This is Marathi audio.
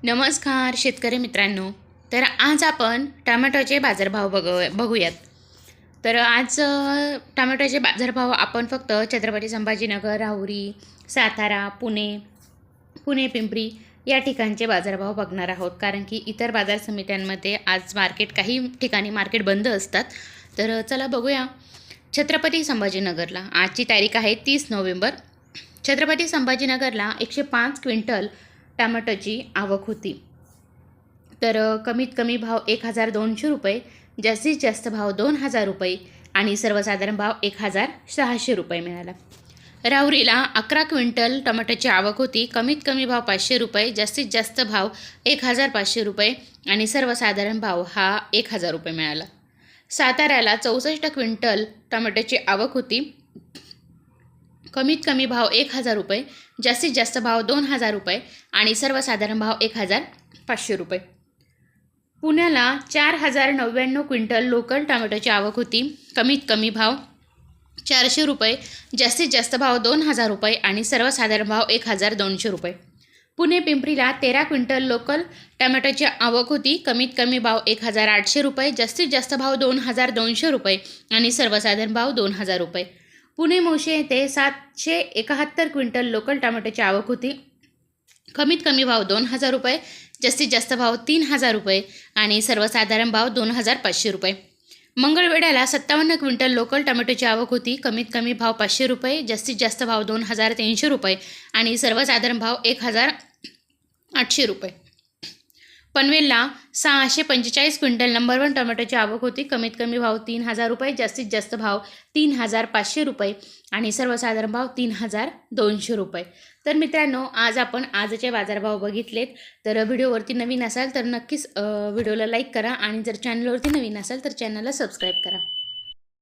नमस्कार शेतकरी मित्रांनो. तर आज आपण टोमॅटोचे बाजारभाव बघूयात. तर आज टोमॅटोचे बाजारभाव आपण फक्त छत्रपती संभाजीनगर, राहुरी, सातारा, पुणे पिंपरी या ठिकाणचे बाजारभाव बघणार आहोत. कारण की इतर बाजार समित्यांमध्ये आज काही ठिकाणी मार्केट बंद असतात. तर चला बघूया. छत्रपती संभाजीनगरला आजची तारीख आहे 30 नोव्हेंबर. छत्रपती संभाजीनगरला 105 क्विंटल टोमॅटोची आवक होती. तर कमीत कमी भाव 1,200 रुपये, जास्तीत जास्त भाव 2,000 रुपये आणि सर्वसाधारण भाव 1,600 रुपये मिळाला. राहुरीला 11 क्विंटल टोमॅटोची आवक होती. कमीत कमी भाव 500 रुपये, जास्तीत जास्त भाव 1,500 रुपये आणि सर्वसाधारण भाव हा 1,000 रुपये मिळाला. साताऱ्याला 64 क्विंटल टोमॅटोची आवक होती. कमीत कमी भाव 1,000 रुपये, जास्तीत जास्त भाव 2,000 रुपये आणि सर्वसाधारण भाव 1,500 रुपये. पुण्याला 4,099 क्विंटल लोकल टोमॅटोची आवक होती. कमीत कमी भाव 400 रुपये, जास्तीत जास्त भाव 2,000 रुपये आणि सर्वसाधारण भाव 1,200 रुपये. पुणे पिंपरीला 13 क्विंटल लोकल टोमॅटोची आवक होती. कमीत कमी भाव 1,800 रुपये, जास्तीत जास्त भाव 2,200 रुपये आणि सर्वसाधारण भाव 2,000 रुपये. पुणे मोशी येथे 771 क्विंटल लोकल टोमॅटोची आवक होती. कमीत कमी भाव 2,000 रुपये, जास्तीत जास्त भाव 3,000 रुपये आणि सर्वसाधारण भाव 2,500 रुपये. मंगळवेढ्याला 57 क्विंटल लोकल टोमॅटोची आवक होती. कमीत कमी भाव 500 रुपये, जास्तीत जास्त भाव 2,300 रुपये आणि सर्वसाधारण भाव 1,800 रुपये. पनवेलला 645 क्विंटल नंबर 1 टोमॅटोची आवक होती. कमीत कमी भाव 3,000 रुपये, जास्तीत जास्त भाव 3,500 रुपये आणि सर्वसाधारण भाव 3,200 रुपये. तर मित्रांनो, आज आपण आजचे बाजारभाव बघितलेत. तर व्हिडिओवरती नवीन असाल तर नक्कीच व्हिडिओला लाईक करा आणि जर चॅनलवरती नवीन असाल तर चॅनलला सबस्क्राईब करा.